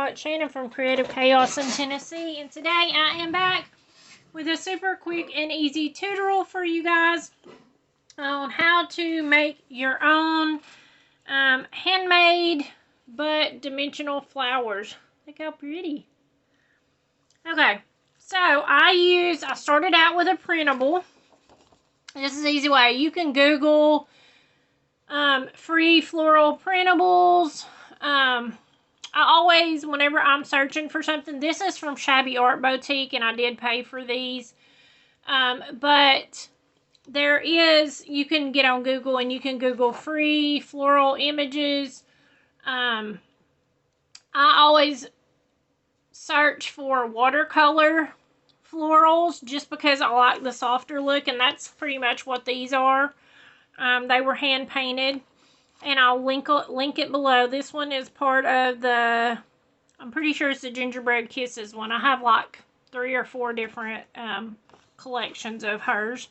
it's Shannon from Creative Chaos in Tennessee, and today I am back with a super quick and easy tutorial for you guys on how to make your own handmade but dimensional flowers. Look how pretty. Okay, so I started out with a printable. This is an easy way. You can Google free floral printables. I always, whenever I'm searching for something, this is from Shabby Art Boutique, and I did pay for these. But you can get on Google and you can Google free floral images. I always search for watercolor florals just because I like the softer look, and that's pretty much what these are. They were hand painted, and I'll link it below. This one is part of I'm pretty sure it's the Gingerbread Kisses one. I have like 3 or 4 different collections of hers.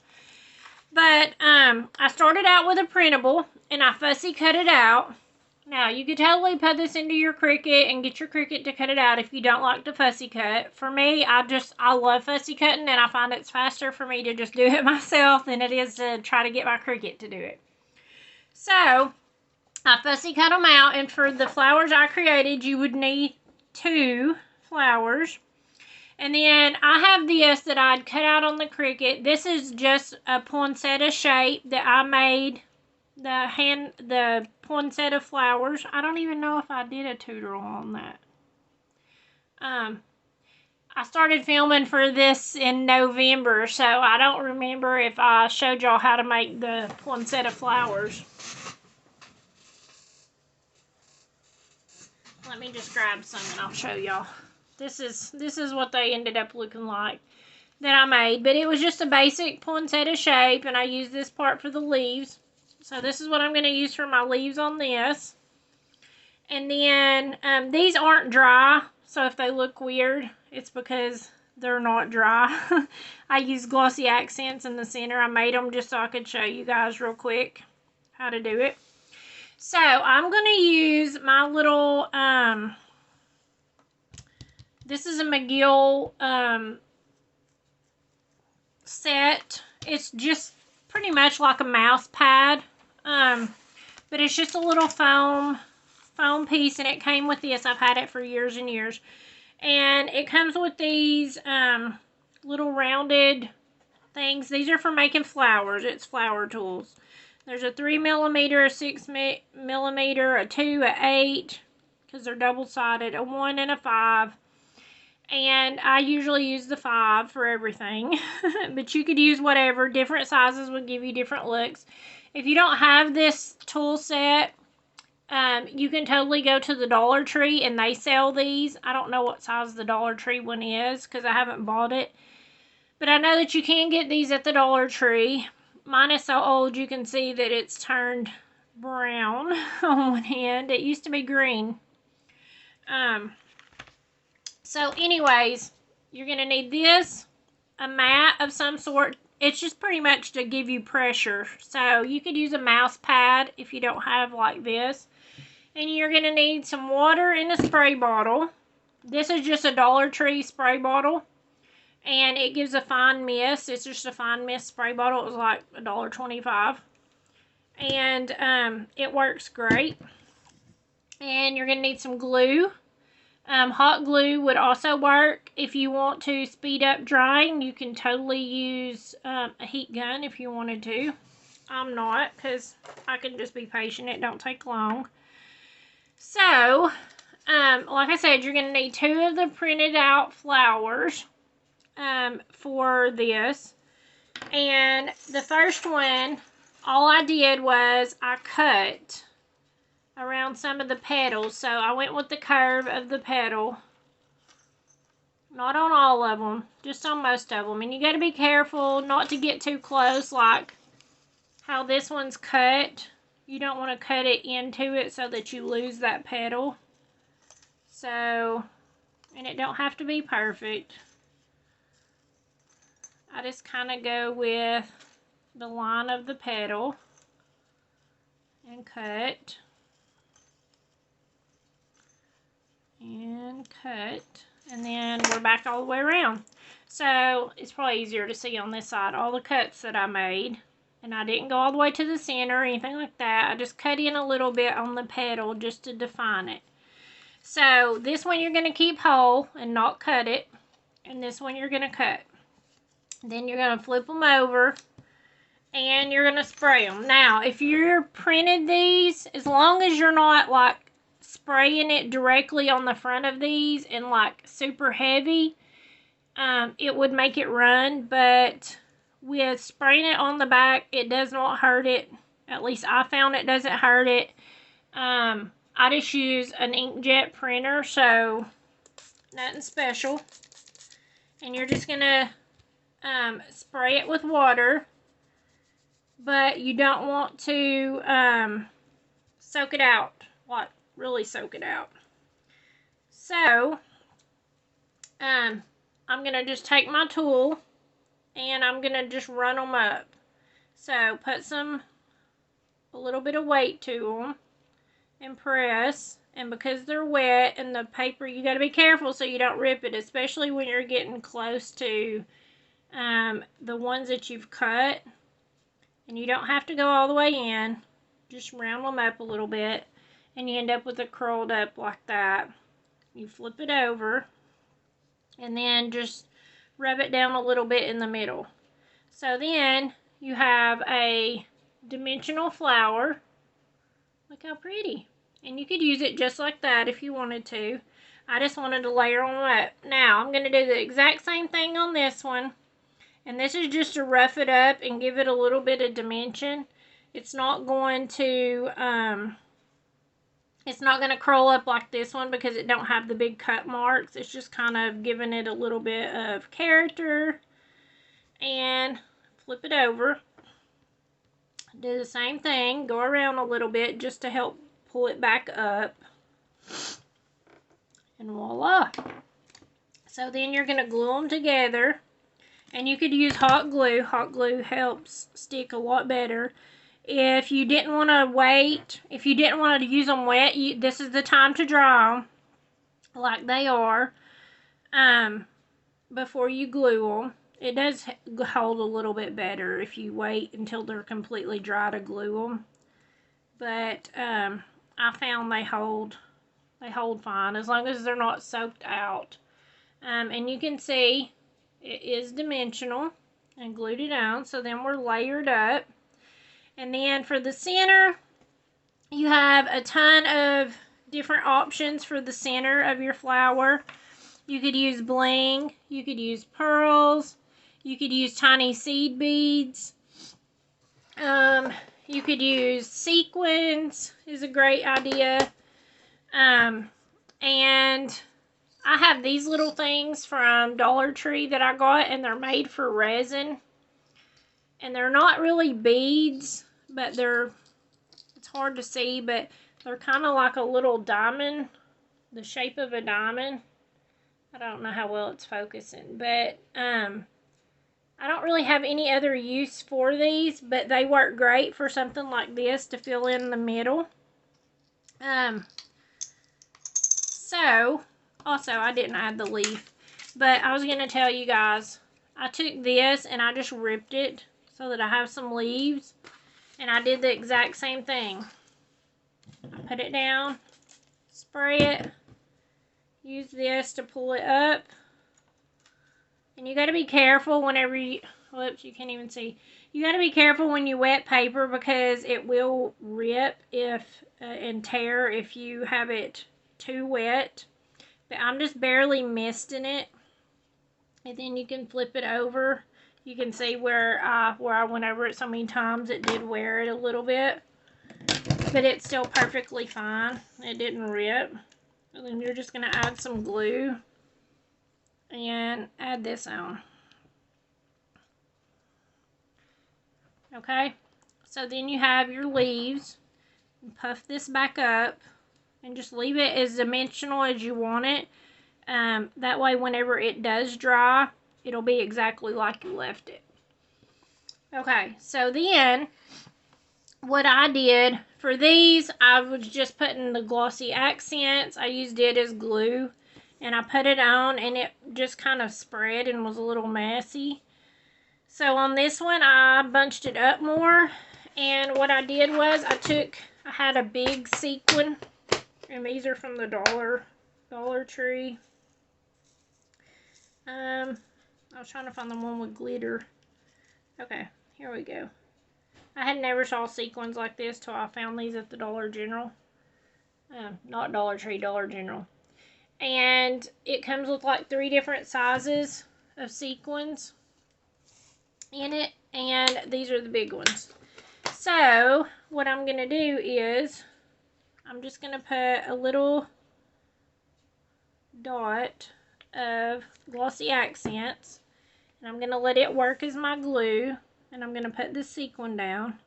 But I started out with a printable, and I fussy cut it out. Now, you could totally put this into your Cricut and get your Cricut to cut it out if you don't like to fussy cut. For me, I love fussy cutting, and I find it's faster for me to just do it myself than it is to try to get my Cricut to do it. So, I fussy cut them out, and for the flowers I created, you would need 2 flowers. And then I have this that I'd cut out on the Cricut. This is just a poinsettia shape that I made. The poinsettia flowers. I don't even know if I did a tutorial on that. I started filming for this in November, so I don't remember if I showed y'all how to make the poinsettia flowers. Let me just grab some and I'll show y'all. This is what they ended up looking like that I made. But it was just a basic poinsettia shape, and I used this part for the leaves. So this is what I'm going to use for my leaves on this. And then these aren't dry, so if they look weird, it's because they're not dry. I used glossy accents in the center. I made them just so I could show you guys real quick how to do it. So I'm going to use my little, this is a McGill set. It's just pretty much like a mouse pad, but it's just a little foam piece, and it came with this. I've had it for years and years, and it comes with these little rounded things. These are for making flowers. It's flower tools. There's a 3mm, a 6mm, a 2, a 8, because they're double-sided, a 1, and a 5. And I usually use the 5 for everything. But you could use whatever. Different sizes would give you different looks. If you don't have this tool set, you can totally go to the Dollar Tree and they sell these. I don't know what size the Dollar Tree one is because I haven't bought it. But I know that you can get these at the Dollar Tree. Mine is so old you can see that it's turned brown on one end. It used to be green. So anyways, you're going to need this, a mat of some sort. It's just pretty much to give you pressure. So you could use a mouse pad if you don't have like this. And you're going to need some water in a spray bottle. This is just a Dollar Tree spray bottle. And it gives a fine mist. It's just a fine mist spray bottle. It was like $1.25. And it works great. And you're going to need some glue. Hot glue would also work. If you want to speed up drying, you can totally use a heat gun if you wanted to. I'm not, because I can just be patient. It don't take long. So, like I said, you're going to need 2 of the printed out flowers for this. And the first one, all I did was I cut around some of the petals. So I went with the curve of the petal. Not on all of them, just on most of them. And you got to be careful not to get too close, like how this one's cut. You don't want to cut it into it so that you lose that petal. So, and it don't have to be perfect. I just kind of go with the line of the petal and cut. and cut, and then we're back all the way around. So it's probably easier to see on this side all the cuts that I made, and I didn't go all the way to the center or anything like that. I just cut in a little bit on the petal just to define it. So this one you're going to keep whole and not cut it, and this one you're going to cut. Then you're going to flip them over, and you're going to spray them. Now, if you're printed these, as long as you're not like spraying it directly on the front of these and like super heavy, it would make it run. But with spraying it on the back, it does not hurt it. At least I found it doesn't hurt it. I just use an inkjet printer, so nothing special. And you're just going to spray it with water, but you don't want to soak it out, like really soak it out. So I'm going to just take my tool and I'm going to just run them up. So put a little bit of weight to them and press, and because they're wet and the paper, you got to be careful so you don't rip it, especially when you're getting close to the ones that you've cut. And you don't have to go all the way in, just round them up a little bit, and you end up with it curled up like that. You flip it over and then just rub it down a little bit in the middle. So then you have a dimensional flower. Look how pretty. And you could use it just like that if you wanted to. I just wanted to layer them up. Now, I'm going to do the exact same thing on this one. And this is just to rough it up and give it a little bit of dimension. It's not going to curl up like this one because it don't have the big cut marks. It's just kind of giving it a little bit of character. And flip it over. Do the same thing, go around a little bit just to help pull it back up, and voila. So then you're going to glue them together, and you could use hot glue. Hot glue helps stick a lot better. If you didn't want to wait, if you didn't want to use them wet, this is the time to dry them like they are before you glue them. It does hold a little bit better if you wait until they're completely dry to glue them. But I found they hold fine as long as they're not soaked out. And you can see it is dimensional and glued it on. So then we're layered up. And then for the center, you have a ton of different options for the center of your flower. You could use bling, you could use pearls, you could use tiny seed beads. You could use sequins, is a great idea. And I have these little things from Dollar Tree that I got, and they're made for resin. And they're not really beads, but it's hard to see, but they're kind of like a little diamond, the shape of a diamond. I don't know how well it's focusing, but I don't really have any other use for these, but they work great for something like this to fill in the middle. So, also I didn't add the leaf, but I was going to tell you guys, I took this and I just ripped it so that I have some leaves, and I did the exact same thing. I put it down, spray it, use this to pull it up. And you got to be careful whenever you, whoops, you can't even see. You got to be careful when you wet paper because it will rip and tear if you have it too wet. But I'm just barely misting it. And then you can flip it over. You can see where I went over it so many times it did wear it a little bit. But it's still perfectly fine. It didn't rip. And then you're just going to add some glue. And add this on. Okay, so then you have your leaves. Puff this back up and just leave it as dimensional as you want it. That way whenever it does dry, it'll be exactly like you left it. Okay, so then what I did for these, I was just putting the glossy accents. I used it as glue, and I put it on, and it just kind of spread and was a little messy. So on this one, I bunched it up more, and what I did was I had a big sequin, and these are from the Dollar Tree. I was trying to find the one with glitter. Okay, here we go. I had never saw sequins like this till I found these at the Dollar General. Not Dollar Tree, Dollar General. And it comes with like 3 different sizes of sequins in it. And these are the big ones. So, what I'm going to do is, I'm just going to put a little dot of glossy accents. And I'm going to let it work as my glue. And I'm going to put this sequin down.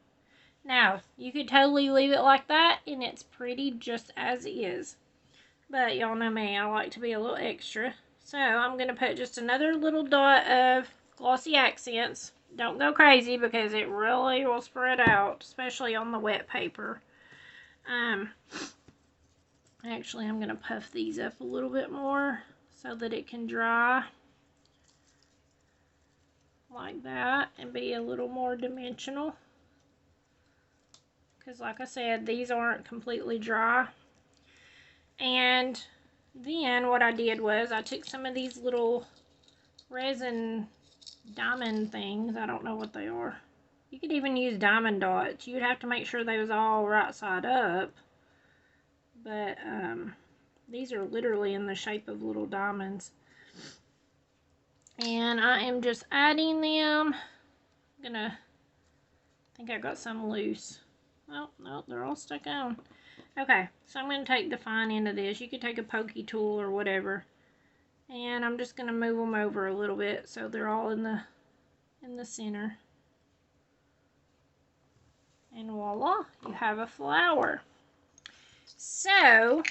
Now, you could totally leave it like that, and it's pretty just as is. But y'all know me, I like to be a little extra. So, I'm going to put just another little dot of glossy accents. Don't go crazy, because it really will spread out, especially on the wet paper. Actually, I'm going to puff these up a little bit more so that it can dry like that and be a little more dimensional. Because like I said, these aren't completely dry. And then what I did was I took some of these little resin diamond things. I don't know what they are. You could even use diamond dots. You'd have to make sure they was all right side up. But these are literally in the shape of little diamonds. And I am just adding them. I think I got some loose. Oh, no, they're all stuck on. Okay, so I'm going to take the fine end of this. You could take a pokey tool or whatever. And I'm just going to move them over a little bit so they're all in the center. And voila, you have a flower. So,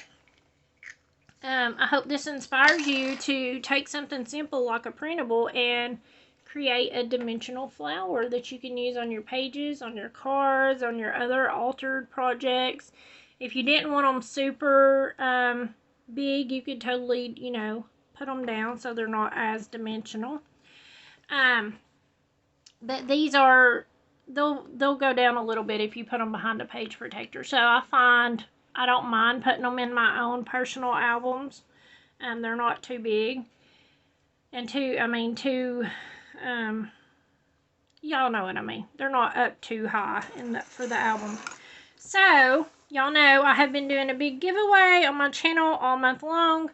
I hope this inspires you to take something simple like a printable and create a dimensional flower that you can use on your pages, on your cards, on your other altered projects. If you didn't want them super big, you could totally, you know, put them down so they're not as dimensional. But these are, they'll go down a little bit if you put them behind a page protector. So I find I don't mind putting them in my own personal albums. They're not too big. And y'all know what I mean. They're not up too high for the album. So, y'all know I have been doing a big giveaway on my channel all month long.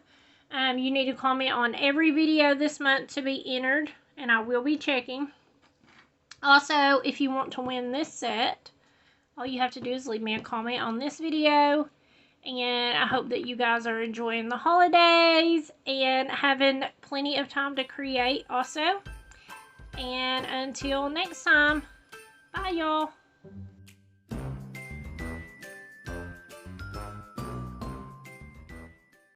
You need to comment on every video this month to be entered, and I will be checking. Also, if you want to win this set, all you have to do is leave me a comment on this video. And I hope that you guys are enjoying the holidays and having plenty of time to create also. And until next time, bye y'all.